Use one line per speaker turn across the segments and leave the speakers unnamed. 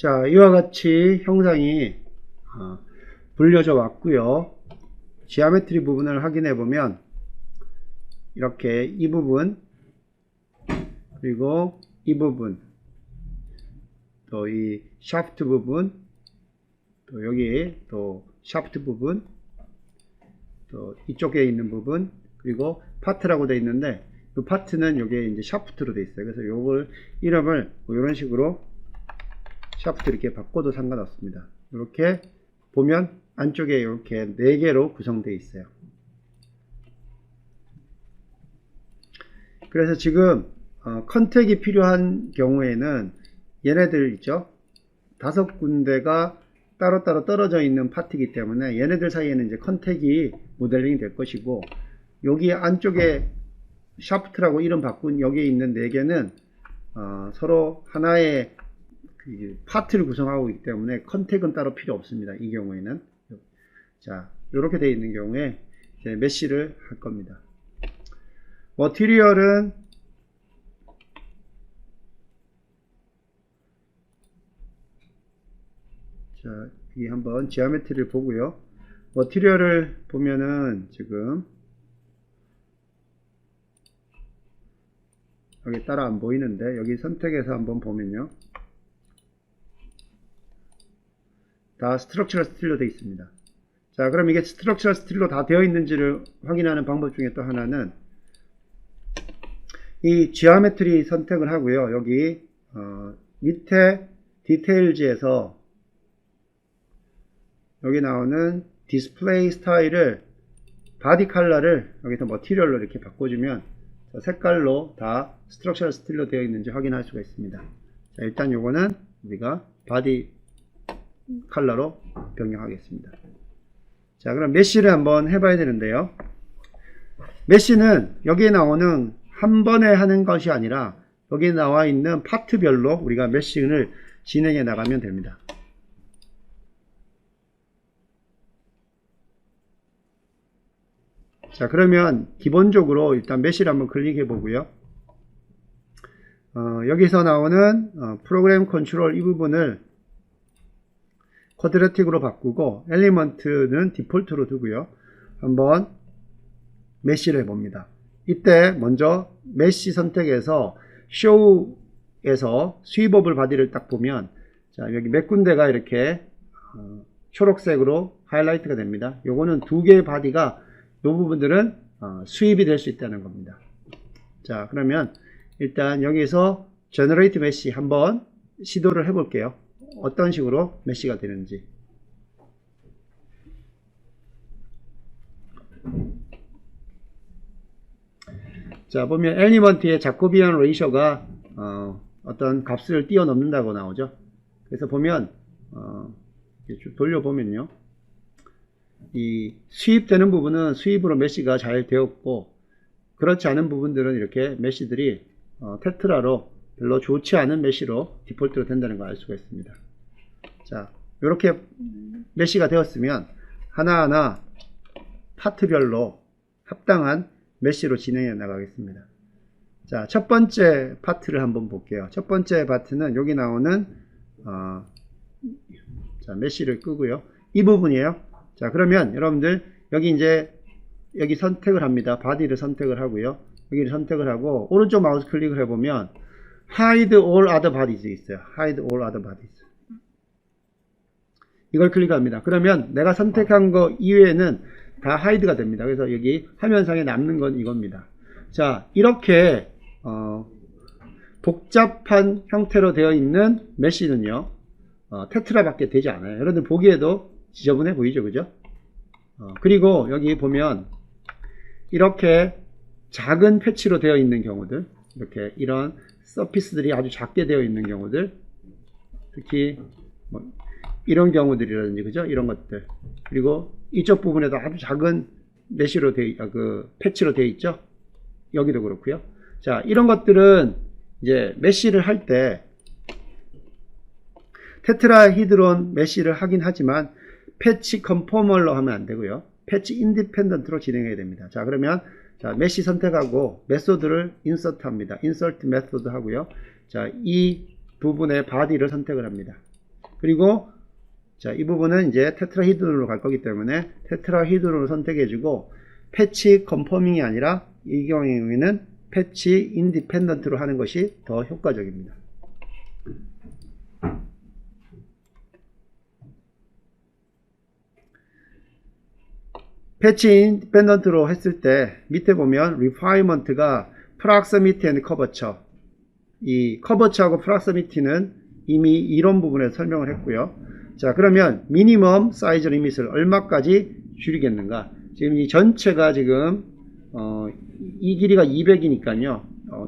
자, 이와 같이 형상이 불려져 왔고요. 지오메트리 부분을 확인해 보면 이렇게 이 부분, 그리고 이 부분, 또 이 샤프트 부분, 또 여기 또 샤프트 부분, 또 이쪽에 있는 부분, 그리고 파트라고 되어 있는데 이 파트는 여기에 이제 샤프트로 되어 있어요. 그래서 요걸 이름을 뭐 이런 식으로 샤프트 이렇게 바꿔도 상관없습니다. 이렇게 보면 안쪽에 이렇게 4개로 구성되어 있어요. 그래서 지금 컨택이 필요한 경우에는 얘네들 있죠, 5군데가 따로따로 떨어져 있는 파트이기 때문에 얘네들 사이에는 이제 컨택이 모델링이 될 것이고, 여기 안쪽에 샤프트라고 이름 바꾼 여기에 있는 4개는 서로 하나의 그 파트를 구성하고 있기 때문에 컨택은 따로 필요 없습니다. 이 경우에는. 자, 이렇게 되어 있는 경우에 이제 메쉬를 할 겁니다. 머티리얼은 자, 여기 한번 지오메트리를 보고요. 머티리얼을 보면은 지금 여기 따라 안 보이는데 여기 선택해서 한번 보면요, 다 스트럭처럴 스틸로 되어 있습니다. 자, 그럼 이게 스트럭처럴 스틸로 다 되어 있는지를 확인하는 방법 중에 또 하나는 이 지오메트리 선택을 하고요. 여기 밑에 디테일즈에서 여기 나오는 디스플레이 스타일을 바디 컬러를 여기서 머티리얼로 이렇게 바꿔주면 색깔로 다 스트럭처럴 스틸로 되어 있는지 확인할 수가 있습니다. 자, 일단 요거는 우리가 바디 컬러로 변경하겠습니다. 자, 그럼 메쉬를 한번 해봐야 되는데요. 메쉬는 여기에 나오는 한 번에 하는 것이 아니라 여기에 나와 있는 파트별로 우리가 메쉬를 진행해 나가면 됩니다. 자, 그러면 기본적으로 일단 메쉬를 한번 클릭해 보고요. 여기서 나오는 프로그램 컨트롤 이 부분을 쿼드레틱으로 바꾸고 엘리먼트는 디폴트로 두고요. 한번 메쉬를 해봅니다. 이때 먼저 메쉬 선택해서 show에서 스위버블 바디를 딱 보면, 자, 여기 몇 군데가 이렇게 초록색으로 하이라이트가 됩니다. 요거는 2개의 바디가 이 부분들은 수입이 될 수 있다는 겁니다. 자, 그러면 일단 여기서 Generate Mesh 한번 시도를 해 볼게요. 어떤 식으로 메쉬가 되는지. 자, 보면 엘리먼트의 자코비안 레이셔가 어떤 값을 뛰어넘는다고 나오죠. 그래서 보면 돌려보면요, 이 수입되는 부분은 수입으로 메쉬가 잘 되었고, 그렇지 않은 부분들은 이렇게 메쉬들이 테트라로 별로 좋지 않은 메쉬로 디폴트로 된다는 걸 알 수가 있습니다. 자, 이렇게 메쉬가 되었으면 하나하나 파트별로 합당한 메쉬로 진행해 나가겠습니다. 자, 첫 번째 파트를 한번 볼게요. 첫 번째 파트는 여기 나오는 자, 메쉬를 끄고요. 이 부분이에요. 자, 그러면 여러분들 여기 선택을 합니다. 바디를 선택을 하고요. 여기를 선택을 하고 오른쪽 마우스 클릭을 해보면 Hide all other bodies 있어요. Hide all other bodies. 이걸 클릭합니다. 그러면 내가 선택한 거 이외에는 다 하이드가 됩니다. 그래서 여기 화면상에 남는 건 이겁니다. 자, 이렇게 복잡한 형태로 되어 있는 메쉬는요, 테트라 밖에 되지 않아요. 여러분들 보기에도 지저분해 보이죠, 그죠? 그리고 여기 보면 이렇게 작은 패치로 되어 있는 경우들, 이렇게 이런 서피스들이 아주 작게 되어 있는 경우들, 특히 뭐 이런 경우들이라든지, 그죠? 이런 것들. 그리고 이쪽 부분에도 아주 작은 메쉬로 패치로 되어 있죠? 여기도 그렇고요. 자, 이런 것들은 이제 메쉬를 할 때 테트라히드론 메쉬를 하긴 하지만 패치 컨포멀로 하면 안 되고요. 패치 인디펜던트로 진행해야 됩니다. 자, 그러면 자, 메쉬 선택하고 메소드를 인서트 합니다. 인서트 메소드 하고요. 자, 이 부분의 바디를 선택을 합니다. 그리고 자, 이 부분은 이제 테트라히드론으로 갈 거기 때문에 테트라히드론을 선택해주고 패치 컨퍼밍이 아니라 이 경우에는 패치 인디펜던트로 하는 것이 더 효과적입니다. 패치 인디펜던트로 했을 때 밑에 보면 requirement가 proximity and curvature, 이 curvature하고 proximity는 이미 이론 부분에서 설명을 했고요. 자, 그러면 미니멈 사이즈 리밋을 얼마까지 줄이겠는가? 지금 이 전체가 지금 이 길이가 200이니까요.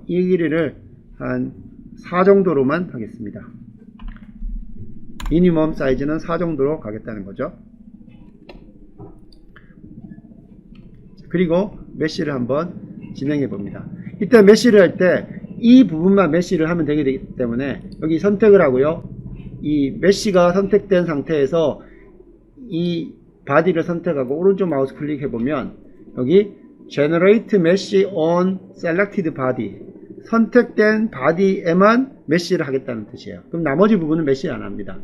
이 길이를 한 4 정도로만 하겠습니다. 미니멈 사이즈는 4 정도로 가겠다는 거죠. 그리고 메쉬를 한번 진행해 봅니다. 이때 메쉬를 할 때 이 부분만 메쉬를 하면 되기 때문에 여기 선택을 하고요. 이 메쉬가 선택된 상태에서 이 바디를 선택하고 오른쪽 마우스 클릭해 보면 여기 Generate Mesh on Selected Body, 선택된 바디에만 메쉬를 하겠다는 뜻이에요. 그럼 나머지 부분은 메쉬 안 합니다.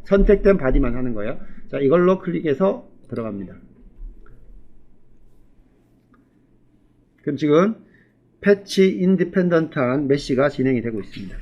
선택된 바디만 하는 거예요. 자, 이걸로 클릭해서 들어갑니다. 그럼 지금 패치 인디펜던트한 메쉬가 진행이 되고 있습니다.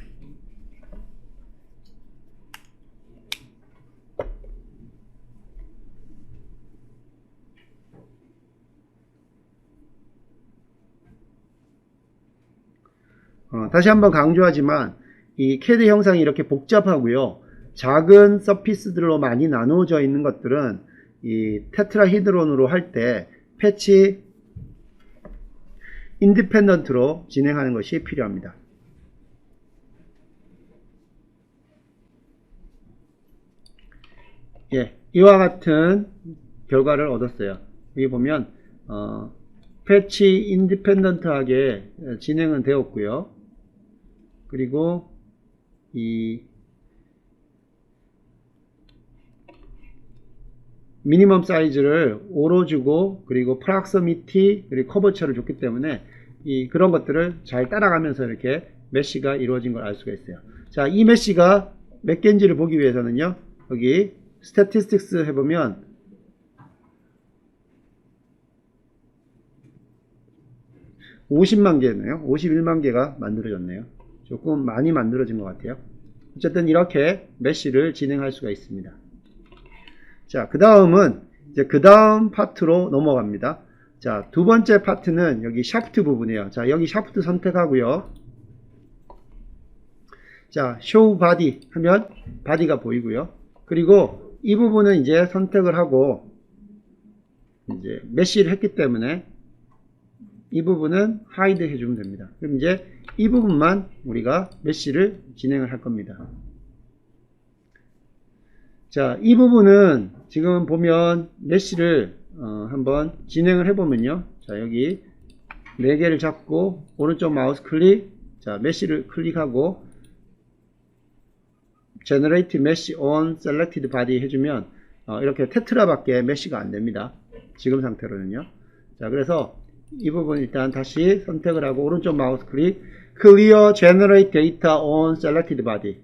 다시 한번 강조하지만 이 CAD 형상이 이렇게 복잡하고요. 작은 서피스들로 많이 나누어져 있는 것들은 이 테트라히드론으로 할 때 패치 인디펜던트로 진행하는 것이 필요합니다. 예, 이와 같은 결과를 얻었어요. 여기 보면 패치 인디펜던트하게 진행은 되었고요. 그리고 이 미니멈 사이즈를 5로 주고 그리고 프락서미티 그리고 커버처를 줬기 때문에 그런 것들을 잘 따라가면서 이렇게 메쉬가 이루어진 걸 알 수가 있어요. 자, 이 메쉬가 몇 개인지를 보기 위해서는요, 여기 스태티스틱스 해보면 50만 개네요. 51만 개가 만들어졌네요. 조금 많이 만들어진 것 같아요. 어쨌든 이렇게 메쉬를 진행할 수가 있습니다. 자, 그 다음은 이제 그 다음 파트로 넘어갑니다. 자, 두 번째 파트는 여기 샤프트 부분이에요. 자, 여기 샤프트 선택하고요. 자, show body 하면 바디가 보이고요. 그리고 이 부분은 이제 선택을 하고 이제 메쉬를 했기 때문에 이 부분은 하이드 해주면 됩니다. 그럼 이제 이 부분만 우리가 메쉬를 진행을 할 겁니다. 자, 이 부분은 지금 보면 메쉬를 한번 진행을 해보면요. 자, 여기 4개를 잡고 오른쪽 마우스 클릭, 자, 메쉬를 클릭하고 Generate Mesh on Selected Body 해주면 이렇게 테트라밖에 메쉬가 안 됩니다. 지금 상태로는요. 자, 그래서 이 부분 일단 다시 선택을 하고 오른쪽 마우스 클릭, Clear Generate Data on Selected Body.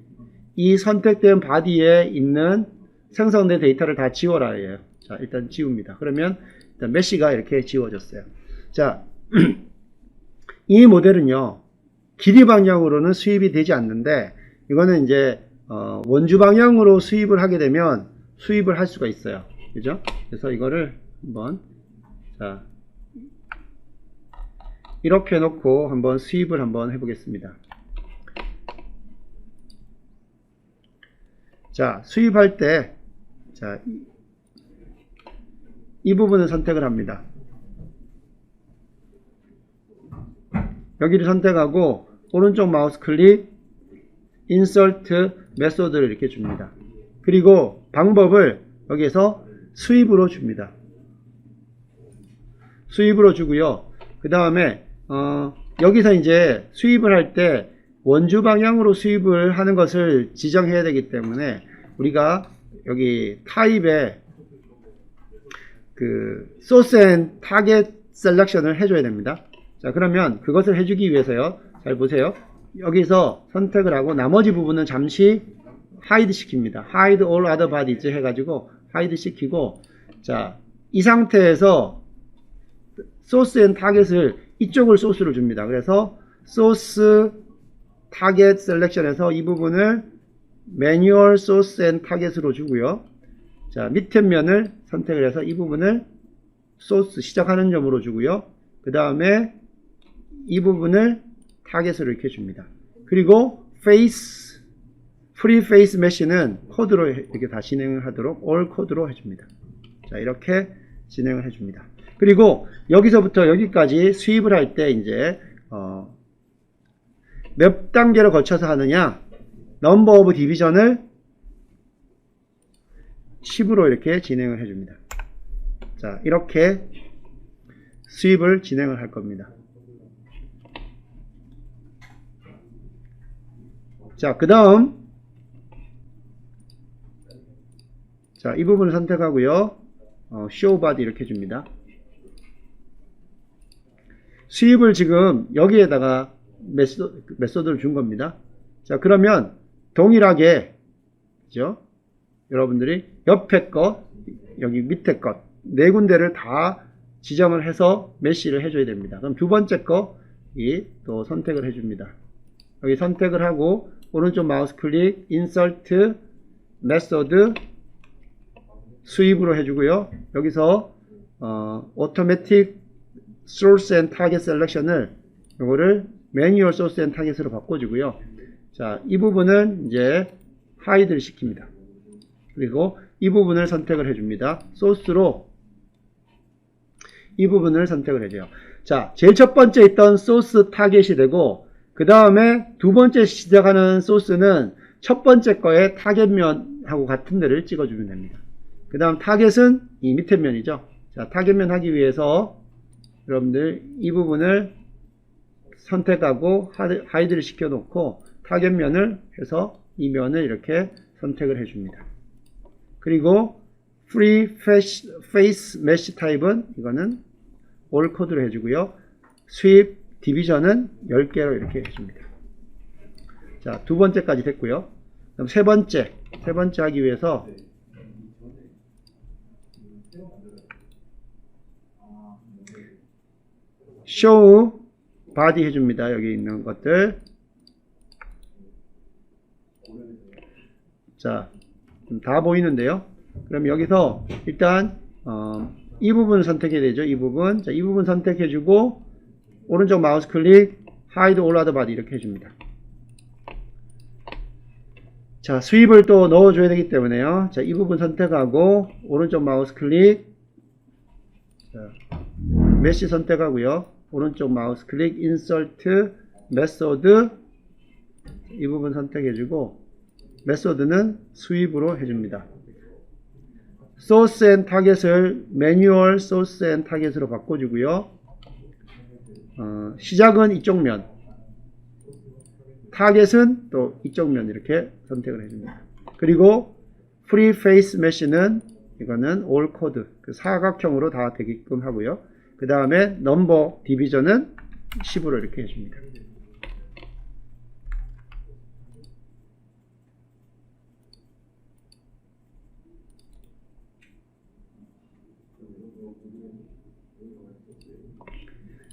이 선택된 바디에 있는 생성된 데이터를 다 지워라 해요. 자, 일단 지웁니다. 그러면 일단 메쉬가 이렇게 지워졌어요. 자, 이 모델은요, 길이 방향으로는 수입이 되지 않는데 이거는 이제 원주 방향으로 수입을 하게 되면 수입을 할 수가 있어요. 그죠? 그래서 이거를 한번 자, 이렇게 놓고 한번 수입을 한번 해보겠습니다. 자, 수입할 때 자, 이 부분을 선택을 합니다. 여기를 선택하고 오른쪽 마우스 클릭, Insert 메소드를 이렇게 줍니다. 그리고 방법을 여기에서 수입으로 줍니다. 수입으로 주고요. 그 다음에 여기서 이제 수입을 할 때 원주 방향으로 수입을 하는 것을 지정해야 되기 때문에 우리가 여기 타입에 그 소스 앤 타겟 셀렉션을 해줘야 됩니다. 자, 그러면 그것을 해주기 위해서요. 잘 보세요. 여기서 선택을 하고 나머지 부분은 잠시 하이드 시킵니다. hide all other bodies 해가지고 하이드 시키고, 자, 이 상태에서 소스 앤 타겟을 이쪽을 소스를 줍니다. 그래서 소스 타겟 셀렉션에서 이 부분을 매뉴얼 소스 앤 타겟으로 주고요. 자, 밑에 면을 선택을 해서 이 부분을 소스 시작하는 점으로 주고요. 그 다음에 이 부분을 타겟으로 이렇게 줍니다. 그리고 페이스, 프리 페이스 메쉬는 코드로 이렇게 다 진행을 하도록 all 코드로 해줍니다. 자, 이렇게 진행을 해줍니다. 그리고 여기서부터 여기까지 수입을 할 때 이제 몇 단계로 거쳐서 하느냐, 넘버 오브 디비전을 10으로 이렇게 진행을 해줍니다. 자, 이렇게 수입을 진행을 할 겁니다. 자, 그 다음, 자, 이 부분을 선택하고요. show body 이렇게 줍니다. 수입을 지금 여기에다가 메소드를 준 겁니다. 자, 그러면 동일하게, 그죠? 여러분들이 옆에 것, 여기 밑에 것, 네 군데를 다 지정을 해서 메시를 해줘야 됩니다. 그럼 두 번째 거, 또 선택을 해줍니다. 여기 선택을 하고, 오른쪽 마우스 클릭, insert, method, 수입으로 해주고요. 여기서, automatic source and target selection을, 요거를 manual source and target으로 바꿔주고요. 자, 이 부분은 이제 hide를 시킵니다. 그리고 이 부분을 선택을 해줍니다. 소스로 이 부분을 선택을 해줘요. 자, 제일 첫 번째 있던 소스 타겟이 되고, 그 다음에 두 번째 시작하는 소스는 첫 번째 거에 타겟면하고 같은 데를 찍어주면 됩니다. 그 다음 타겟은 이 밑에 면이죠. 자, 타겟면 하기 위해서 여러분들 이 부분을 선택하고 하이드를 시켜놓고 타겟면을 해서 이 면을 이렇게 선택을 해줍니다. 그리고 Free Face Mesh 타입은 이거는 all 코드로 해주고요. 수입 디비전은 10개로 이렇게 해줍니다. 자, 두 번째까지 됐고요. 그럼 세 번째 하기 위해서 show body 해줍니다. 여기 있는 것들. 자, 다 보이는데요. 그럼 여기서 일단 이 부분을 선택해야 되죠. 이 부분. 자, 이 부분 선택해주고 오른쪽 마우스 클릭 hide all other body 이렇게 해줍니다. 자, 수입을 또 넣어줘야 되기 때문에요. 자, 이 부분 선택하고 오른쪽 마우스 클릭, 자, 메시 선택하고요. 오른쪽 마우스 클릭 insert method 이 부분 선택해주고 메소드는 수입으로 해줍니다. 소스 앤 타겟을 매뉴얼 소스 앤 타겟으로 바꿔주고요. 시작은 이쪽 면, 타겟은 또 이쪽 면 이렇게 선택을 해줍니다. 그리고 프리 페이스 메시는 이거는 올 코드, 그 사각형으로 다 되게끔 하고요. 그 다음에 넘버 디비전은 10으로 이렇게 해줍니다.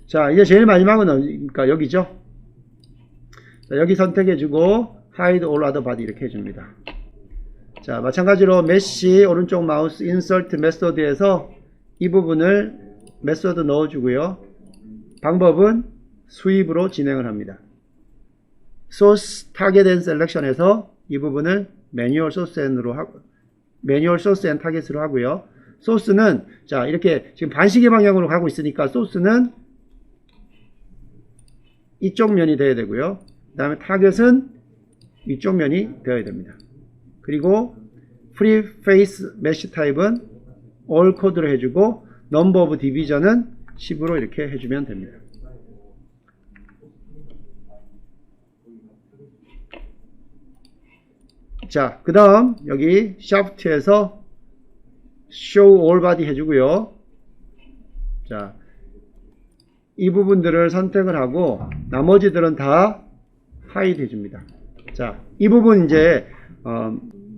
자, 이제 제일 마지막은 그러니까 여기죠. 자, 여기 선택해주고 hide all other body 이렇게 해줍니다. 자, 마찬가지로 메시 오른쪽 마우스 insert method에서 이 부분을 메소드 넣어주고요. 방법은 수입으로 진행을 합니다. source target and selection에서 이 부분을 manual source and로 하고 manual source and target으로 하고요. 소스는 자, 이렇게 지금 반시계 방향으로 가고 있으니까 소스는 이쪽 면이 되어야 되고요. 그 다음에 타겟은 이쪽 면이 되어야 됩니다. 그리고 Free Face Mesh 타입은 All 코드로 해주고 Number of Division은 10으로 이렇게 해주면 됩니다. 자, 그 다음 여기 Shaft에서 Show All Body 해주고요. 자, 이 부분들을 선택을 하고 나머지들은 다 하이드 해줍니다. 자, 이 부분 이제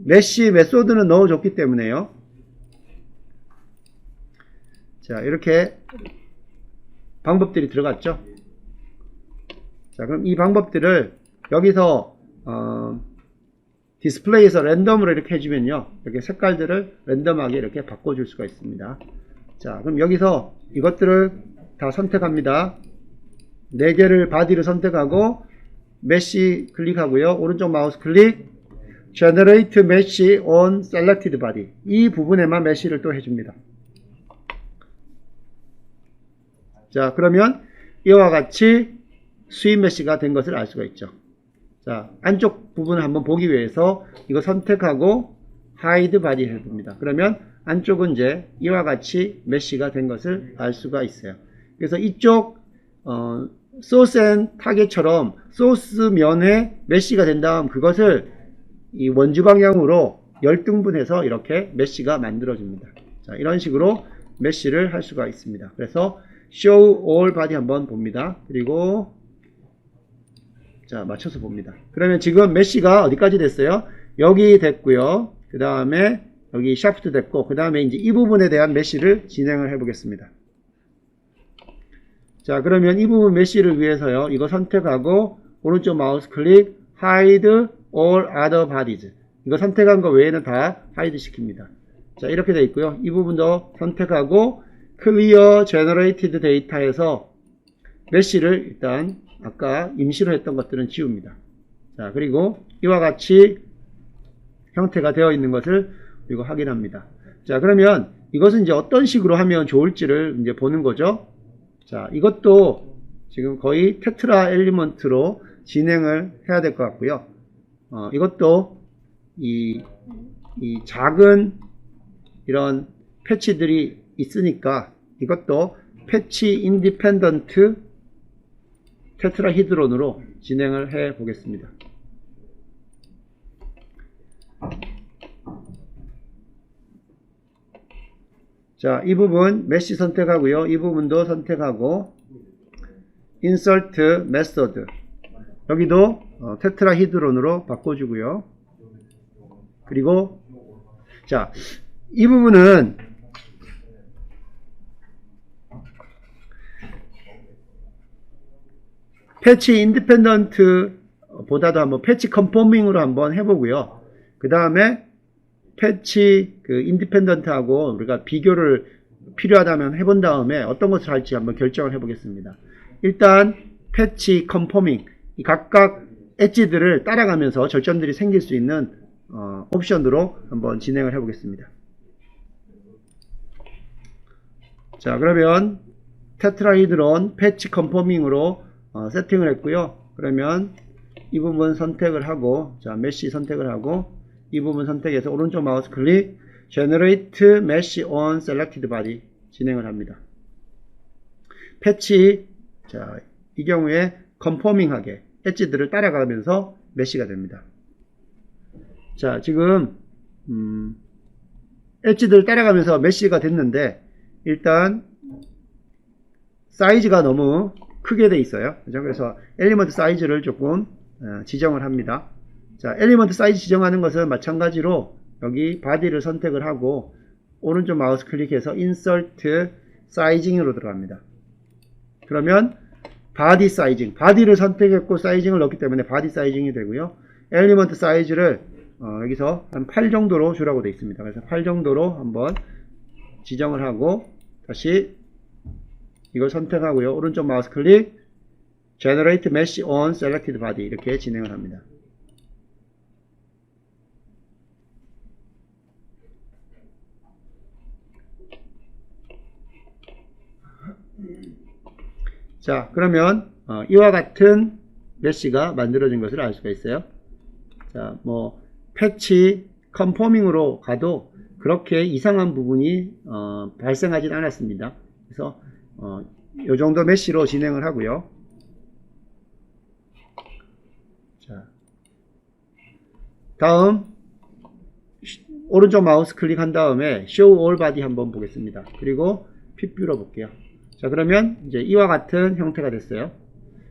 메시 메소드는 넣어줬기 때문에요. 자, 이렇게 방법들이 들어갔죠. 자, 그럼 이 방법들을 여기서 디스플레이에서 랜덤으로 이렇게 해주면요, 이렇게 색깔들을 랜덤하게 이렇게 바꿔줄 수가 있습니다. 자, 그럼 여기서 이것들을 다 선택합니다. 4개를 바디를 선택하고 메시 클릭하고요, 오른쪽 마우스 클릭, Generate Mesh on Selected Body, 이 부분에만 메시를 또 해줍니다. 자, 그러면 이와 같이 수입 메시가 된 것을 알 수가 있죠. 자, 안쪽 부분을 한번 보기 위해서 이거 선택하고 Hide Body 해봅니다. 그러면 안쪽은 이제 이와 같이 메시가 된 것을 알 수가 있어요. 그래서 이쪽 소스 앤 타겟처럼 소스 면에 메시가 된 다음 그것을 이 원주 방향으로 열등분해서 이렇게 메시가 만들어집니다. 자, 이런 식으로 메시를 할 수가 있습니다. 그래서 Show All Body 한번 봅니다. 그리고 자, 맞춰서 봅니다. 그러면 지금 메시가 어디까지 됐어요? 여기 됐고요. 그 다음에 여기 샤프트 됐고, 그 다음에 이제 이 부분에 대한 메시를 진행을 해 보겠습니다. 자, 그러면 이 부분 메시를 위해서요, 이거 선택하고 오른쪽 마우스 클릭, Hide All Other Bodies, 이거 선택한 거 외에는 다 하이드 시킵니다. 자, 이렇게 되어 있고요. 이 부분도 선택하고 Clear Generated Data에서 메시를 일단 아까 임시로 했던 것들은 지웁니다. 자, 그리고 이와 같이 형태가 되어 있는 것을 그리고 확인합니다. 자, 그러면 이것은 이제 어떤 식으로 하면 좋을지를 이제 보는 거죠. 자, 이것도 지금 거의 테트라 엘리먼트로 진행을 해야 될 것 같고요. 이것도 이 작은 이런 패치들이 있으니까 이것도 패치 인디펜던트 테트라히드론으로 진행을 해 보겠습니다. 자, 이 부분 메시 선택하고요. 이 부분도 선택하고 Insert Method, 여기도 테트라히드론으로 바꿔주고요. 그리고 자, 이 부분은 패치 인디펜던트 보다도 한번 패치 컨포밍으로 한번 해보고요. 그 다음에 패치 인디펜던트하고 우리가 비교를 필요하다면 해본 다음에 어떤 것을 할지 한번 결정을 해보겠습니다. 일단 패치 컨포밍, 이 각각 엣지들을 따라가면서 절점들이 생길 수 있는 옵션으로 한번 진행을 해보겠습니다. 자, 그러면 테트라히드론 패치 컨포밍으로 세팅을 했고요. 그러면 이 부분 선택을 하고, 자, 메시 선택을 하고, 이 부분 선택해서 오른쪽 마우스 클릭, Generate Mesh on Selected Body 진행을 합니다. 패치, 자, 이 경우에 컨포밍하게 엣지들을 따라가면서 메시가 됩니다. 자, 지금 엣지들을 따라가면서 메시가 됐는데 일단 사이즈가 너무 크게 돼 있어요. 그죠? 그래서 엘리먼트 사이즈를 조금 지정을 합니다. 자, 엘리먼트 사이즈 지정하는 것은 마찬가지로 여기 바디를 선택을 하고 오른쪽 마우스 클릭해서 Insert Sizing으로 들어갑니다. 그러면 바디 사이징, 바디를 선택했고 사이징을 넣기 때문에 바디 사이징이 되고요. 엘리먼트 사이즈를 여기서 한 8 정도로 주라고 되어 있습니다. 그래서 8 정도로 한번 지정을 하고 다시 이걸 선택하고요. 오른쪽 마우스 클릭, Generate Mesh on Selected Body 이렇게 진행을 합니다. 자, 그러면 이와 같은 메시가 만들어진 것을 알 수가 있어요. 자, 뭐 패치 컨포밍으로 가도 그렇게 이상한 부분이 발생하진 않았습니다. 그래서 이 정도 메시로 진행을 하고요. 자, 다음 오른쪽 마우스 클릭한 다음에 Show All Body 한번 보겠습니다. 그리고 핏뷰로 볼게요. 자, 그러면 이제 이와 같은 형태가 됐어요.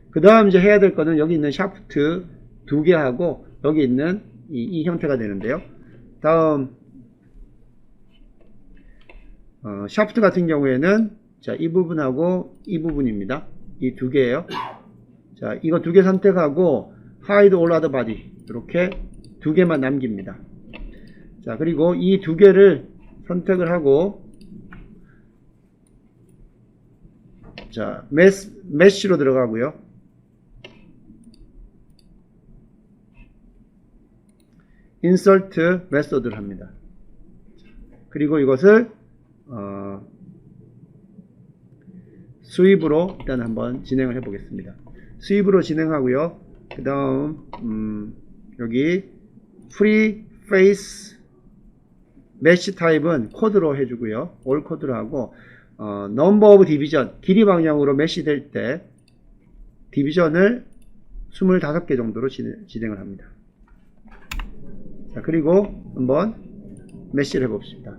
그 다음 이제 해야 될 거는 여기 있는 샤프트 2개 하고 여기 있는 이 형태가 되는데요. 다음 샤프트 같은 경우에는 자, 이 부분하고 이 부분입니다. 이 두 개예요. 자, 이거 두 개 선택하고 hide all other body 이렇게 두 개만 남깁니다. 자, 그리고 이 두 개를 선택을 하고 자, 메쉬로 들어가고요. insert method를 합니다. 그리고 이것을 스윕으로 일단 한번 진행을 해 보겠습니다. 스윕으로 진행하고요. 그 다음 여기 free face mesh 타입은 코드로 해주고요. all 코드로 하고 number of division 길이 방향으로 메시 될 때 디비전을 25개 정도로 진행을 합니다. 자, 그리고 한번 메시를 해봅시다.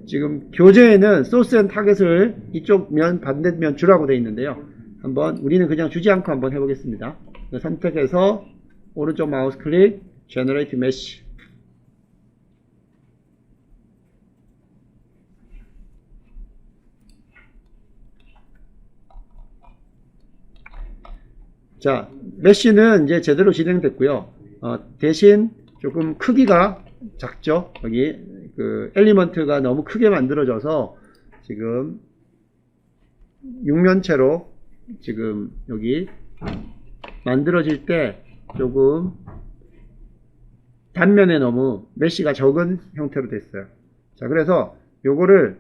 지금 교재에는 소스 앤 타겟을 이쪽 면 반대면 주라고 되어 있는데요. 한번 우리는 그냥 주지 않고 한번 해보겠습니다. 선택해서 오른쪽 마우스 클릭 Generate Mesh. 자, 메쉬는 이제 제대로 진행됐고요. 대신 조금 크기가 작죠. 여기 그 엘리먼트가 너무 크게 만들어져서 지금 육면체로 지금 여기 만들어질 때 조금 단면에 너무 메쉬가 적은 형태로 됐어요. 자, 그래서 요거를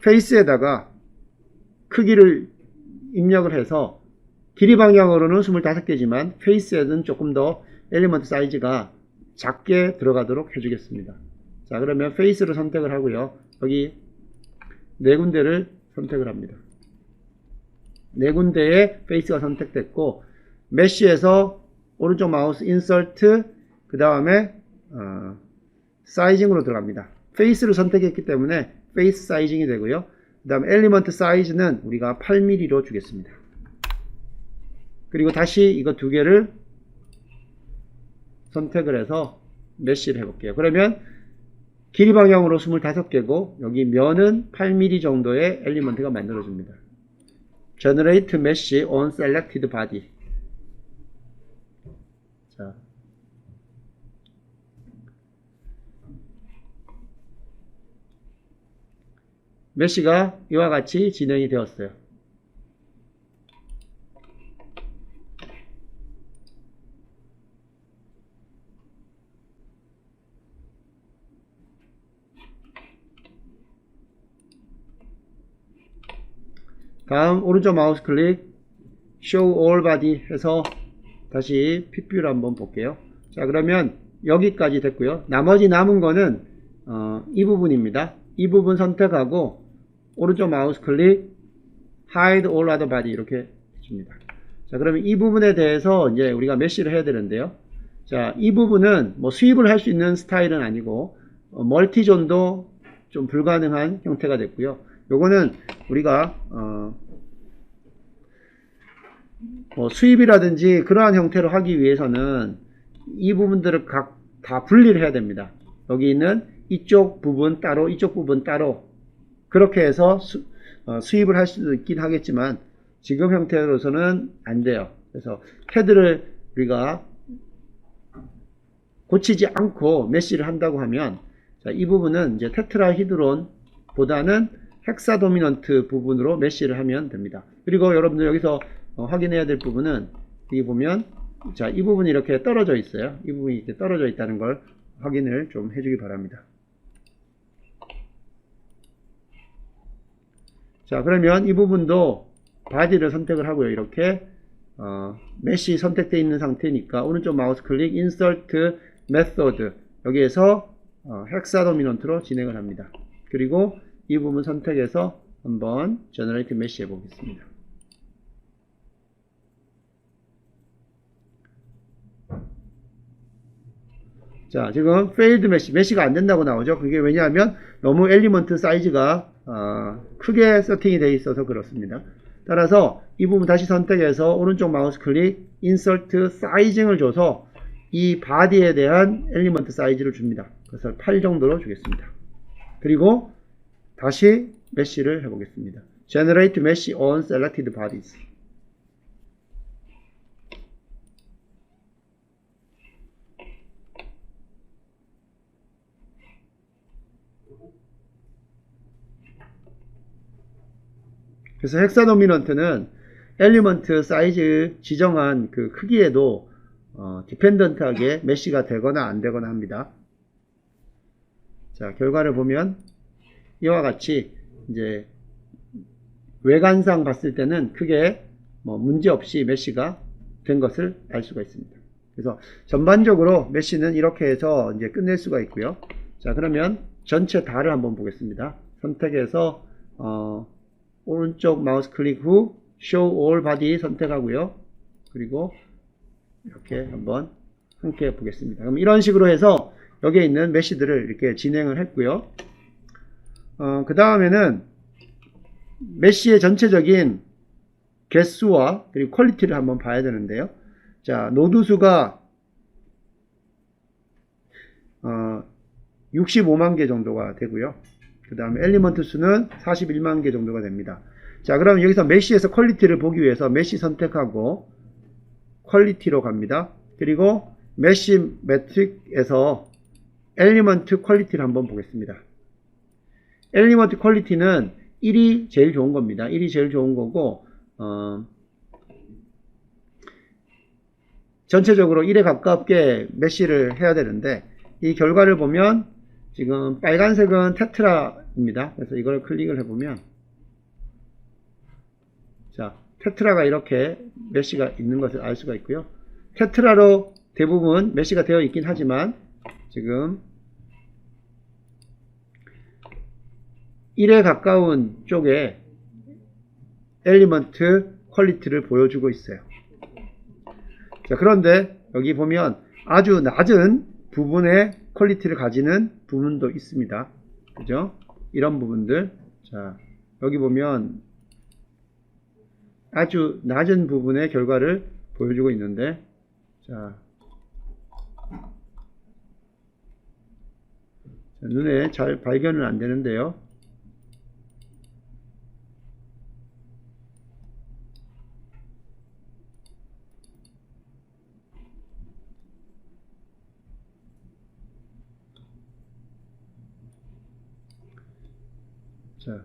페이스에다가 크기를 입력을 해서 길이 방향으로는 25개지만 페이스에는 조금 더 엘리먼트 사이즈가 작게 들어가도록 해주겠습니다. 자, 그러면 페이스를 선택을 하고요. 여기 네 군데를 선택을 합니다. 네 군데에 페이스가 선택됐고 메쉬에서 오른쪽 마우스 인서트 그 다음에 사이징으로 들어갑니다. 페이스를 선택했기 때문에 페이스 사이징이 되고요. 그 다음에 엘리먼트 사이즈는 우리가 8mm로 주겠습니다. 그리고 다시 이거 두 개를 선택을 해서 메쉬를 해볼게요. 그러면 길이 방향으로 25개고 여기 면은 8mm 정도의 엘리먼트가 만들어집니다. Generate Mesh on Selected Body. 자, 메쉬가 이와 같이 진행이 되었어요. 다음 오른쪽 마우스 클릭 Show All Body 해서 다시 픽뷰를 한번 볼게요. 자, 그러면 여기까지 됐고요. 나머지 남은 거는 이 부분입니다. 이 부분 선택하고 오른쪽 마우스 클릭 Hide All Other Body 이렇게 해줍니다. 자, 그러면 이 부분에 대해서 이제 우리가 메쉬를 해야 되는데요. 자, 이 부분은 뭐 수입을 할 수 있는 스타일은 아니고 멀티존도 좀 불가능한 형태가 됐고요. 요거는 우리가 뭐 수입이라든지 그러한 형태로 하기 위해서는 이 부분들을 각 다 분리를 해야 됩니다. 여기 있는 이쪽 부분 따로 이쪽 부분 따로 그렇게 해서 수입을 할 수도 있긴 하겠지만 지금 형태로서는 안 돼요. 그래서 헤드를 우리가 고치지 않고 메쉬를 한다고 하면 자, 이 부분은 이제 테트라히드론 보다는 헥사 도미넌트 부분으로 메쉬를 하면 됩니다. 그리고 여러분들 여기서 확인해야 될 부분은 여기 보면 자, 이 부분이 이렇게 떨어져 있어요. 이 부분이 이렇게 떨어져 있다는 걸 확인을 좀 해주기 바랍니다. 자, 그러면 이 부분도 바디를 선택을 하고요. 이렇게 메쉬 선택되어 있는 상태니까 오른쪽 마우스 클릭 Insert Method 여기에서 헥사 도미넌트로 진행을 합니다. 그리고 이 부분 선택해서 한번 Generate Mesh 해보겠습니다. 자, 지금 Failed Mesh, 메쉬가 안 된다고 나오죠. 그게 왜냐하면 너무 엘리먼트 사이즈가 크게 세팅이 되어 있어서 그렇습니다. 따라서 이 부분 다시 선택해서 오른쪽 마우스 클릭 Insert Sizing을 줘서 이 바디에 대한 엘리먼트 사이즈를 줍니다. 그래서 8 정도로 주겠습니다. 그리고 다시 메쉬를 해보겠습니다. Generate mesh on selected bodies. 그래서 헥사도미넌트는 엘리먼트 사이즈 지정한 그 크기에도 디펜던트하게 메쉬가 되거나 안 되거나 합니다. 자, 결과를 보면 이와 같이 이제 외관상 봤을 때는 크게 문제 없이 메쉬가 된 것을 알 수가 있습니다. 그래서 전반적으로 메쉬는 이렇게 해서 이제 끝낼 수가 있고요. 자, 그러면 전체 다를 한번 보겠습니다. 선택해서 오른쪽 마우스 클릭 후 Show All Body 선택하고요. 그리고 이렇게 한번 함께 보겠습니다. 그럼 이런 식으로 해서 여기에 있는 메쉬들을 이렇게 진행을 했고요. 그 다음에는 메쉬의 전체적인 개수와 그리고 퀄리티를 한번 봐야 되는데요. 자, 노드 수가 65만 개 정도가 되고요. 그 다음에 엘리먼트 수는 41만 개 정도가 됩니다. 자, 그럼 여기서 메쉬에서 퀄리티를 보기 위해서 메쉬 선택하고 퀄리티로 갑니다. 그리고 메쉬 매트릭에서 엘리먼트 퀄리티를 한번 보겠습니다. 엘리먼트 퀄리티는 1이 제일 좋은 겁니다. 1이 제일 좋은 거고 전체적으로 1에 가깝게 메쉬를 해야 되는데 이 결과를 보면 지금 빨간색은 테트라입니다. 그래서 이걸 클릭을 해보면 자, 테트라가 이렇게 메쉬가 있는 것을 알 수가 있고요. 테트라로 대부분 메쉬가 되어 있긴 하지만 지금 1에 가까운 쪽에 엘리먼트 퀄리티를 보여주고 있어요. 자, 그런데 여기 보면 아주 낮은 부분의 퀄리티를 가지는 부분도 있습니다. 그죠? 이런 부분들. 자, 여기 보면 아주 낮은 부분의 결과를 보여주고 있는데, 자, 눈에 잘 발견은 안 되는데요. 자,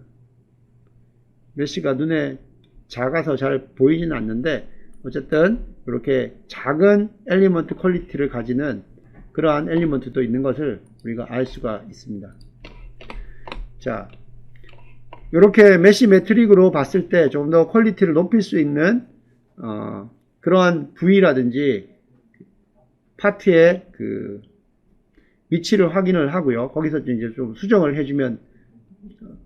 메쉬가 눈에 작아서 잘 보이지는 않는데 어쨌든 이렇게 작은 엘리먼트 퀄리티를 가지는 그러한 엘리먼트도 있는 것을 우리가 알 수가 있습니다. 자, 이렇게 메쉬 매트릭으로 봤을 때 조금 더 퀄리티를 높일 수 있는 그러한 부위라든지 파트의 그 위치를 확인을 하고요. 거기서 이제 좀 수정을 해주면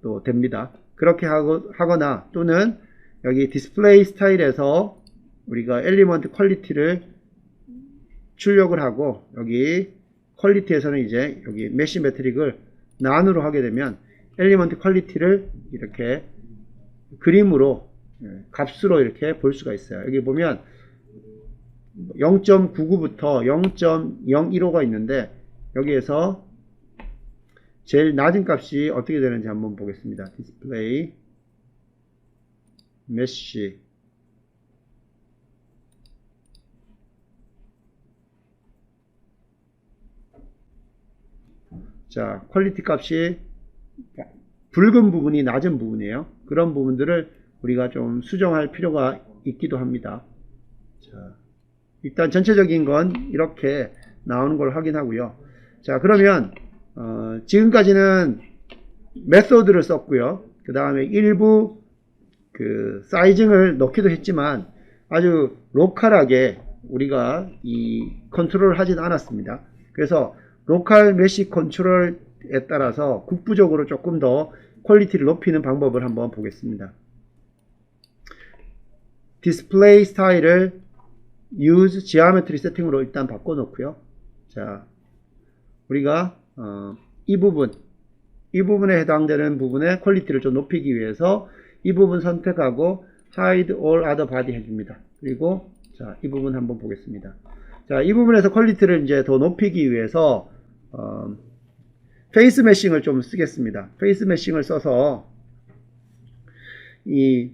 또 됩니다. 그렇게 하거나 또는 여기 디스플레이 스타일에서 우리가 엘리먼트 퀄리티를 출력을 하고 여기 퀄리티에서는 이제 여기 메쉬 매트릭을 난으로 하게 되면 엘리먼트 퀄리티를 이렇게 그림으로 값으로 이렇게 볼 수가 있어요. 여기 보면 0.99부터 0.015가 있는데 여기에서 제일 낮은 값이 어떻게 되는지 한번 보겠습니다. 디스플레이 메쉬 자, 퀄리티 값이 붉은 부분이 낮은 부분이에요. 그런 부분들을 우리가 좀 수정할 필요가 있기도 합니다. 자, 일단 전체적인 건 이렇게 나오는 걸 확인하고요. 자, 그러면 지금까지는 메소드를 썼고요. 그 다음에 일부 그 사이징을 넣기도 했지만 아주 로컬하게 우리가 이 컨트롤을 하진 않았습니다. 그래서 로컬 메쉬 컨트롤에 따라서 국부적으로 조금 더 퀄리티를 높이는 방법을 한번 보겠습니다. 디스플레이 스타일을 use geometry 세팅으로 일단 바꿔놓고요. 자, 우리가 이 부분에 해당되는 부분의 퀄리티를 좀 높이기 위해서 이 부분 선택하고 hide all other body 해줍니다. 그리고 자, 이 부분 한번 보겠습니다. 자, 이 부분에서 퀄리티를 이제 더 높이기 위해서 페이스 메싱을 좀 쓰겠습니다. 페이스 메싱을 써서 이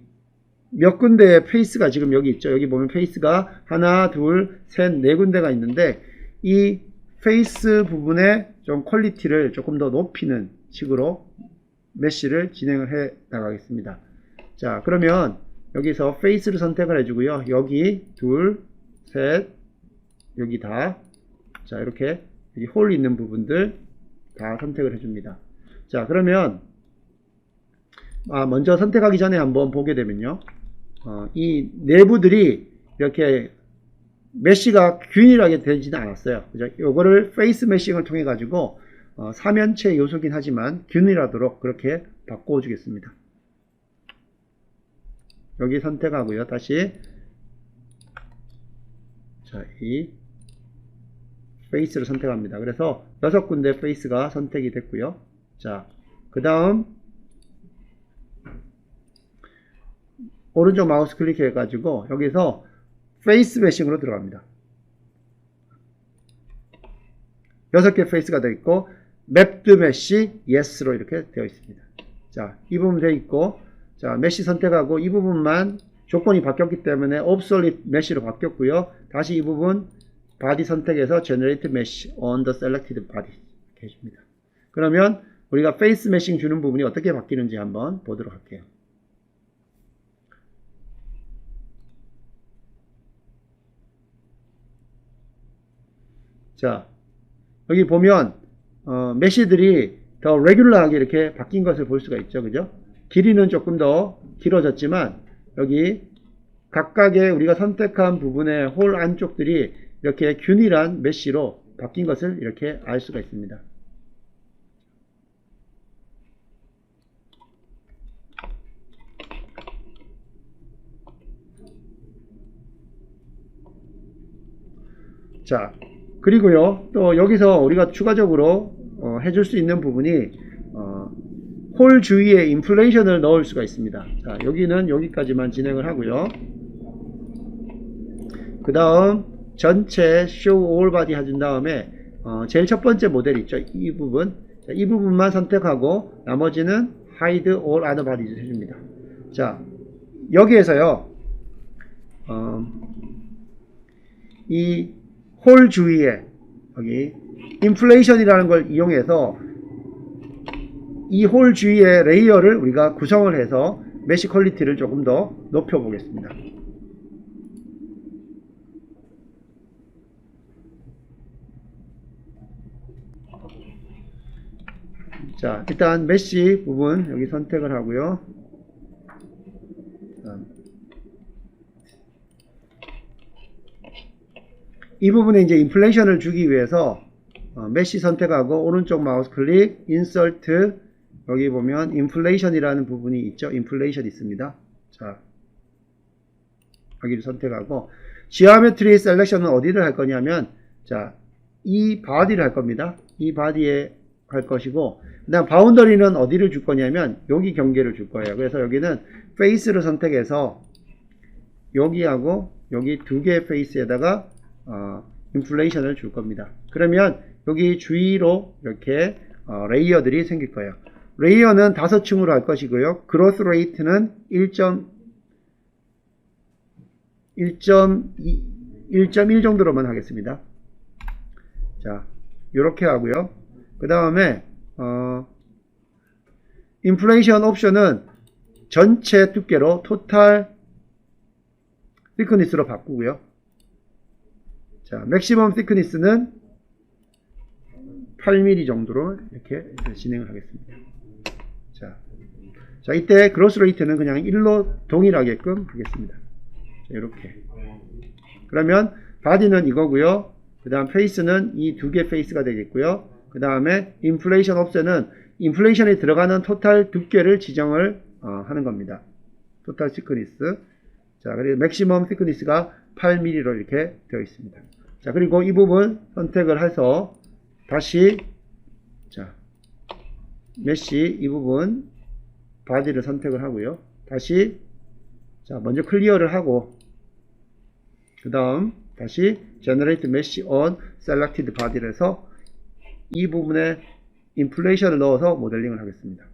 몇 군데의 페이스가 지금 여기 있죠. 여기 보면 페이스가 하나, 둘, 셋, 네 군데가 있는데 이 페이스 부분에 좀 퀄리티를 조금 더 높이는 식으로 메쉬를 진행을 해 나가겠습니다. 자, 그러면 여기서 페이스를 선택을 해주고요. 여기 둘, 셋, 여기 다. 자, 이렇게 여기 홀 있는 부분들 다 선택을 해줍니다. 자, 그러면 먼저 선택하기 전에 한번 보게 되면요. 이 내부들이 이렇게 메쉬가 균일하게 되지는 않았어요. 그죠? 요거를 페이스 메싱을 통해 가지고 사면체 요소긴 하지만 균일하도록 그렇게 바꿔 주겠습니다. 여기 선택하고요. 다시 자, 이 페이스를 선택합니다. 그래서 6군데 페이스가 선택이 됐고요. 자, 그 다음 오른쪽 마우스 클릭해 가지고 여기서 페이스 메싱으로 들어갑니다. 6개 페이스가 되어 있고 맵드 메쉬 yes로 이렇게 되어 있습니다. 자, 이 부분 되어 있고 자, 메쉬 선택하고 이 부분만 조건이 바뀌었기 때문에 obsolete mesh로 바뀌었고요. 다시 이 부분 body 선택해서 generate mesh on the selected body 이렇게 해줍니다. 그러면 우리가 페이스 메싱 주는 부분이 어떻게 바뀌는지 한번 보도록 할게요. 자, 여기 보면 메쉬들이 더 레귤러하게 이렇게 바뀐 것을 볼 수가 있죠. 그죠? 길이는 조금 더 길어졌지만 여기 각각의 우리가 선택한 부분의 홀 안쪽들이 이렇게 균일한 메쉬로 바뀐 것을 이렇게 알 수가 있습니다. 자, 그리고요, 또 여기서 우리가 추가적으로 해줄 수 있는 부분이 홀 주위에 인플레이션을 넣을 수가 있습니다. 자, 여기는 여기까지만 진행을 하고요. 그 다음 전체 show all body 해준 다음에 제일 첫 번째 모델 있죠. 이 부분, 자, 이 부분만 선택하고 나머지는 hide all other bodies 해줍니다. 자, 여기에서요, 이 홀 주위에 여기 인플레이션이라는 걸 이용해서 이 홀 주위의 레이어를 우리가 구성을 해서 메쉬 퀄리티를 조금 더 높여 보겠습니다. 자, 일단 메쉬 부분 여기 선택을 하고요. 이 부분에 이제 인플레이션을 주기 위해서 메쉬 선택하고 오른쪽 마우스 클릭, 인서트, 여기 보면 인플레이션이라는 부분이 있죠. 인플레이션 있습니다. 자, 여기를 선택하고 지오메트리 셀렉션은 어디를 할 거냐면 자, 이 바디를 할 겁니다. 이 바디에 할 것이고 그 다음 바운더리는 어디를 줄 거냐면 여기 경계를 줄 거예요. 그래서 여기는 페이스를 선택해서 여기하고 여기 두 개의 페이스에다가 인플레이션을 줄 겁니다. 그러면 여기 주위로 이렇게 레이어들이 생길 거예요. 레이어는 5층으로 할 것이고요. 그로스 레이트는 1.1 정도로만 하겠습니다. 자, 이렇게 하고요. 그 다음에 인플레이션 옵션은 전체 두께로 토탈 thickness로 바꾸고요. 자, 맥시멈 thickness는 8mm 정도로 이렇게 진행을 하겠습니다. 자, 이때 그로스 레이트는 그냥 1로 동일하게끔 하겠습니다. 자, 이렇게. 그러면 바디는 이거고요. 그 다음 페이스는 이 두 개 페이스가 되겠고요. 그 다음에 인플레이션 옵션은 인플레이션에 들어가는 토탈 두께를 지정을 하는 겁니다. 토탈 thickness. 자, 그리고 맥시멈 thickness가 8mm로 이렇게 되어 있습니다. 자, 그리고 이 부분 선택을 해서 다시 자, 메쉬 이 부분 바디를 선택을 하고요. 다시 자, 먼저 클리어를 하고 그 다음 다시 generate mesh on selected body를 해서 이 부분에 인플레이션을 넣어서 모델링을 하겠습니다.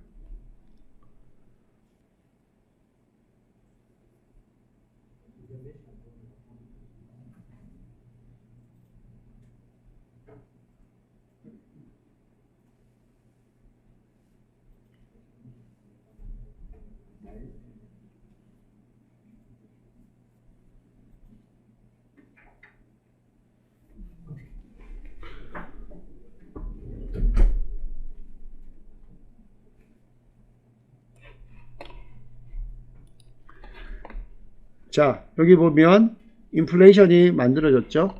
자, 여기 보면 인플레이션이 만들어졌죠.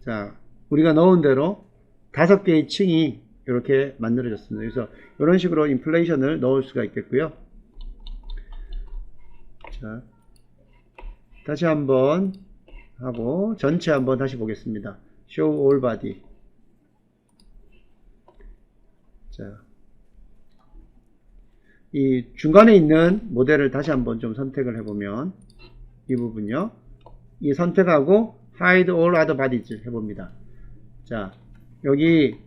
자, 우리가 넣은 대로 5개의 층이 이렇게 만들어졌습니다. 그래서 이런 식으로 인플레이션을 넣을 수가 있겠고요. 자, 다시 한번 하고 전체 한번 다시 보겠습니다. Show all body. 자, 이 중간에 있는 모델을 다시 한번 좀 선택을 해보면 이 부분요. 이 선택하고 Hide all other bodies 해봅니다. 자, 여기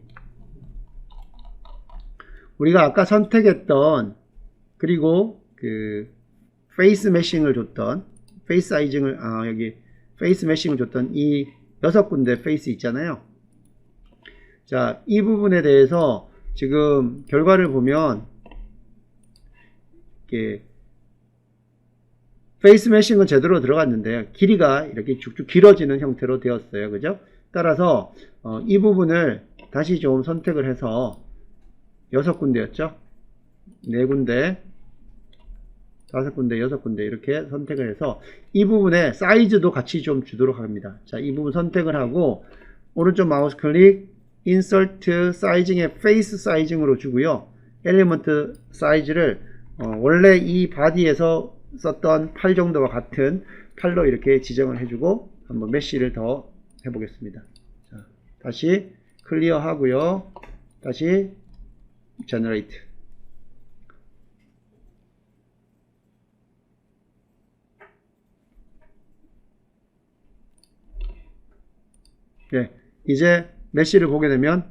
우리가 아까 선택했던 그리고 그 페이스 매싱을 줬던 페이스 사이징을 여기 페이스 매싱을 줬던 이 6군데 페이스 있잖아요. 자, 이 부분에 대해서 지금 결과를 보면 페이스 매싱은 제대로 들어갔는데요. 길이가 이렇게 쭉쭉 길어지는 형태로 되었어요. 그죠? 따라서 이 부분을 다시 좀 선택을 해서 6군데였죠? 4군데, 5군데, 6군데 이렇게 선택을 해서 이 부분에 사이즈도 같이 좀 주도록 합니다. 자, 이 부분 선택을 하고 오른쪽 마우스 클릭 Insert Sizing의 Face Sizing으로 주고요. 엘리먼트 사이즈를 원래 이 바디에서 썼던 팔 정도와 같은 팔로 이렇게 지정을 해주고 한번 메쉬를 더 해보겠습니다. 자, 다시 클리어 하고요. 다시 generate. 네, 이제 메쉬를 보게 되면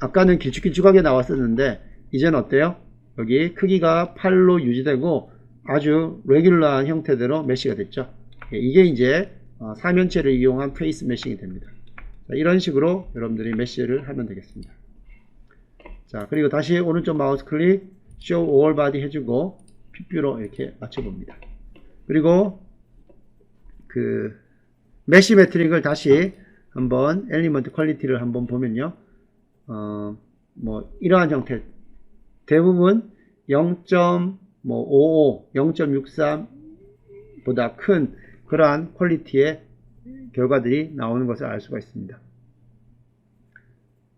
아까는 길쭉길쭉하게 나왔었는데 이제는 어때요? 여기 크기가 8로 유지되고 아주 레귤러한 형태대로 메쉬가 됐죠. 이게 이제 사면체를 이용한 페이스 메싱이 됩니다. 자, 이런 식으로 여러분들이 메쉬를 하면 되겠습니다. 자, 그리고 다시 오른쪽 마우스 클릭 Show All Body 해주고 핏뷰로 이렇게 맞춰봅니다. 그리고 그 메쉬 매트릭을 다시 한번 엘리먼트 퀄리티를 한번 보면요. 뭐 이러한 형태 대부분 0.55, 0.63 보다 큰 그러한 퀄리티의 결과들이 나오는 것을 알 수가 있습니다.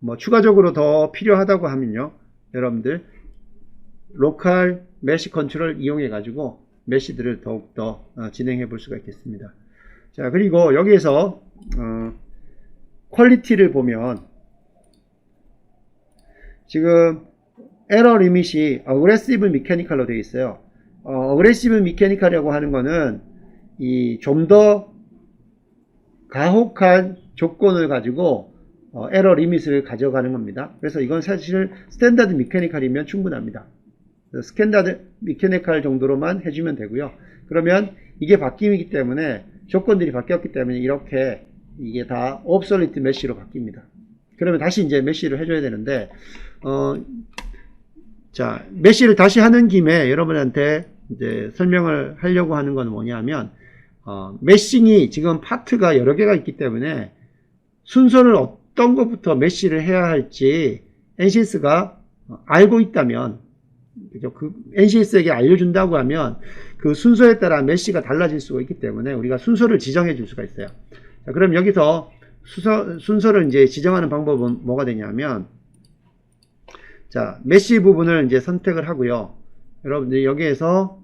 뭐 추가적으로 더 필요하다고 하면요. 여러분들 로컬 메쉬 컨트롤을 이용해 가지고 메쉬들을 더욱더 진행해 볼 수가 있겠습니다. 자, 그리고 여기에서 퀄리티를 보면 지금 에러 리밋이 어그레시브 미케니컬로 되어 있어요. 어그레시브 미케니컬이라고 하는 거는 이 좀 더 가혹한 조건을 가지고 에러 리밋을 가져가는 겁니다. 그래서 이건 사실 스탠다드 미케니컬이면 충분합니다. 스탠다드 미케니컬 정도로만 해주면 되고요. 그러면 이게 바뀜이기 때문에 조건들이 바뀌었기 때문에 이렇게 이게 다 옵솔리트 메쉬로 바뀝니다. 그러면 다시 이제 메쉬를 해줘야 되는데 자, 메쉬를 다시 하는 김에 여러분한테 이제 설명을 하려고 하는 건 뭐냐면, 메싱이 지금 파트가 여러 개가 있기 때문에 순서를 어떤 것부터 메쉬를 해야 할지 NCS가 알고 있다면, 그죠? 그 NCS에게 알려준다고 하면 그 순서에 따라 메쉬가 달라질 수가 있기 때문에 우리가 순서를 지정해 줄 수가 있어요. 자, 그럼 여기서 순서를 이제 지정하는 방법은 뭐가 되냐면, 자, 메쉬 부분을 이제 선택을 하고요. 여러분들이 여기에서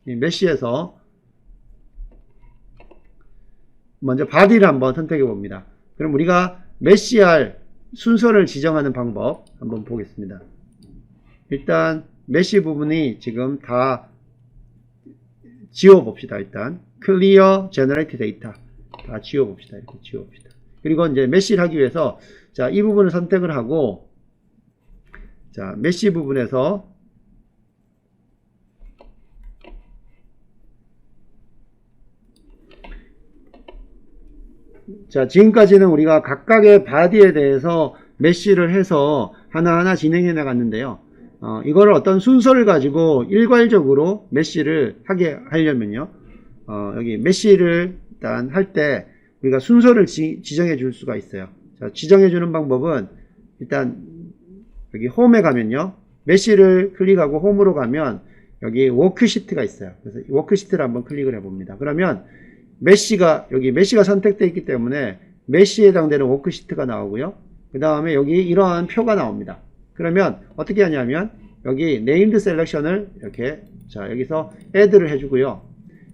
이 메쉬에서 먼저 바디를 한번 선택해 봅니다. 그럼 우리가 메쉬할 순서를 지정하는 방법 한번 보겠습니다. 일단 메쉬 부분이 지금 다 지워봅시다. 일단 clear generate data 다 지워봅시다. 이렇게 지워봅시다. 그리고 이제 메쉬를 하기 위해서 자, 이 부분을 선택을 하고 자, 메쉬 부분에서 자, 지금까지는 우리가 각각의 바디에 대해서 메쉬를 해서 하나하나 진행해 나갔는데요. 이거를 어떤 순서를 가지고 일괄적으로 메쉬를 하게 하려면요. 여기 메쉬를 일단 할 때 우리가 순서를 지정해 줄 수가 있어요. 자, 지정해 주는 방법은 일단 여기 홈에 가면요. 메쉬를 클릭하고 홈으로 가면 여기 워크시트가 있어요. 그래서 워크시트를 한번 클릭을 해 봅니다. 그러면 여기 메쉬가 선택되어 있기 때문에 메쉬에 해당되는 워크시트가 나오고요. 그 다음에 여기 이러한 표가 나옵니다. 그러면 어떻게 하냐면 여기 named selection을 이렇게 자, 여기서 add를 해주고요.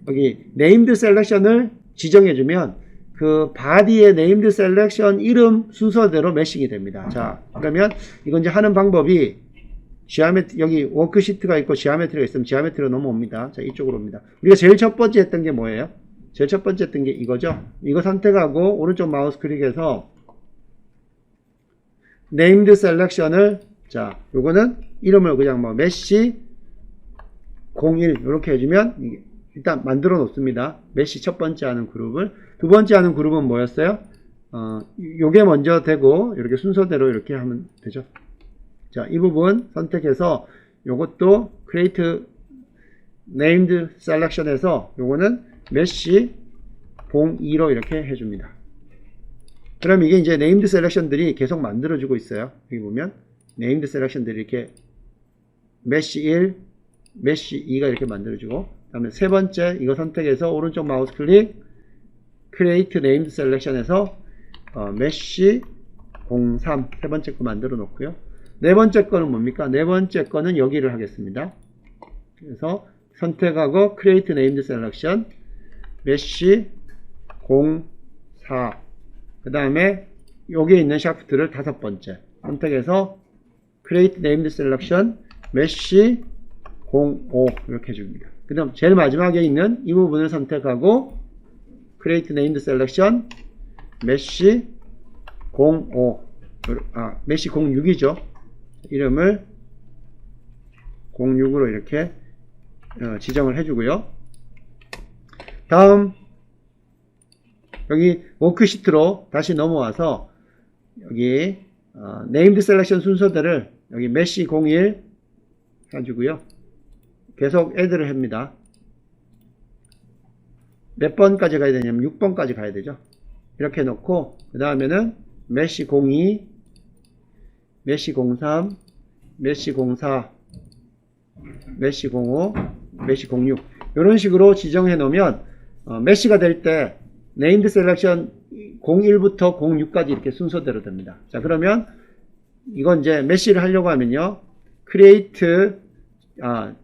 여기 named selection을 지정해주면 그 body의 named selection 이름 순서대로 매싱이 됩니다. 자, 그러면 이건 이제 하는 방법이 여기 워크시트가 있고 지오메트리가 있으면 지오메트리로 넘어옵니다. 자, 이쪽으로 옵니다. 우리가 제일 첫 번째 했던 게 뭐예요? 제일 첫 번째 했던 게 이거죠. 이거 선택하고 오른쪽 마우스 클릭해서 named selection을 자, 요거는 이름을 그냥 뭐 메쉬 01 이렇게 해주면 일단 만들어 놓습니다. 메쉬 첫 번째 하는 그룹을. 두 번째 하는 그룹은 뭐였어요? 요게 먼저 되고 이렇게 순서대로 이렇게 하면 되죠. 자, 이 부분 선택해서 요것도 create named selection에서 요거는 메쉬 02로 이렇게 해줍니다. 그럼 이게 이제 named selection들이 계속 만들어주고 있어요. 여기 보면 named selection들이 이렇게 메쉬 1, 메쉬 2가 이렇게 만들어주고, 그 다음에 세 번째 이거 선택해서 오른쪽 마우스 클릭, create named selection에서 메쉬 03 세 번째 거 만들어 놓고요. 네 번째 거는 뭡니까? 네 번째 거는 여기를 하겠습니다. 그래서 선택하고 create named selection 메쉬 04 그 다음에 여기에 있는 샤프트를 다섯 번째 선택해서 create named selection 메쉬 05 이렇게 해줍니다. 그 다음 제일 마지막에 있는 이 부분을 선택하고 create named selection 메쉬 05 메쉬 06이죠. 이름을 06으로 이렇게 지정을 해주고요. 다음 여기 워크시트로 다시 넘어와서 여기 named selection 순서대를 여기 메쉬 01 해주고요. 계속 add를 합니다. 몇 번까지 가야 되냐면 6번까지 가야 되죠. 이렇게 해놓고 그 다음에는 메쉬 02 메쉬 03 메쉬 04 메쉬 05 메쉬 06 이런 식으로 지정해 놓으면 메쉬가 될 때 named selection 01부터 06까지 이렇게 순서대로 됩니다. 자, 그러면 이건 이제 메쉬를 하려고 하면요.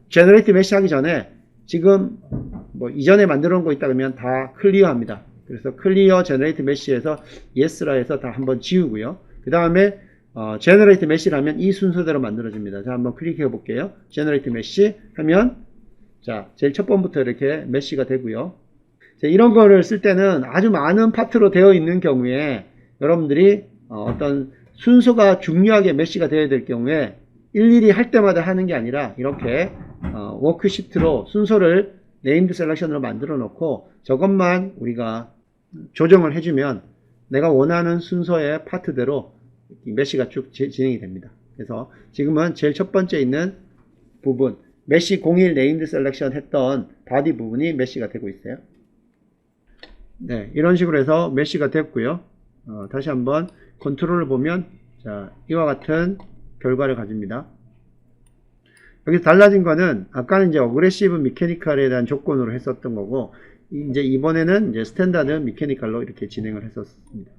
generate 메쉬 하기 전에 지금 뭐 이전에 만들어 놓은 거 있다 그러면 다 클리어 합니다. 그래서 clear generate mesh에서 yes라 해서 다 한번 지우고요. 그 다음에 generate mesh를 하면 이 순서대로 만들어집니다. 자, 한번 클릭해 볼게요. generate mesh 하면 자, 제일 첫 번부터 이렇게 mesh가 되고요. 자, 이런 거를 쓸 때는 아주 많은 파트로 되어 있는 경우에 여러분들이 어떤 순서가 중요하게 mesh가 되어야 될 경우에 일일이 할 때마다 하는 게 아니라 이렇게 워크시트로 순서를 named selection으로 만들어 놓고 저것만 우리가 조정을 해주면 내가 원하는 순서의 파트대로 메쉬가 쭉 진행이 됩니다. 그래서 지금은 제일 첫 번째 있는 부분 메쉬 01 named selection 했던 바디 부분이 메쉬가 되고 있어요. 네, 이런 식으로 해서 메쉬가 됐고요. 다시 한번 컨트롤을 보면 자, 이와 같은 결과를 가집니다. 여기서 달라진 거는 아까는 이제 어그레시브 미케니컬에 대한 조건으로 했었던 거고 이제 이번에는 이제 스탠다드 미케니컬로 이렇게 진행을 했었습니다.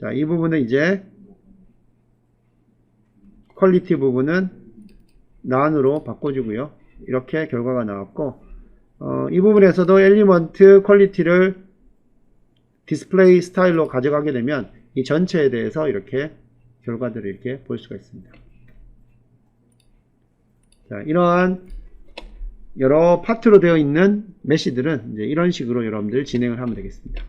자, 이 부분은 이제 퀄리티 부분은 none으로 바꿔주고요. 이렇게 결과가 나왔고 이 부분에서도 엘리먼트 퀄리티를 디스플레이 스타일로 가져가게 되면 이 전체에 대해서 이렇게 결과들을 이렇게 볼 수가 있습니다. 자, 이러한 여러 파트로 되어 있는 메시들은 이제 이런 식으로 여러분들 진행을 하면 되겠습니다.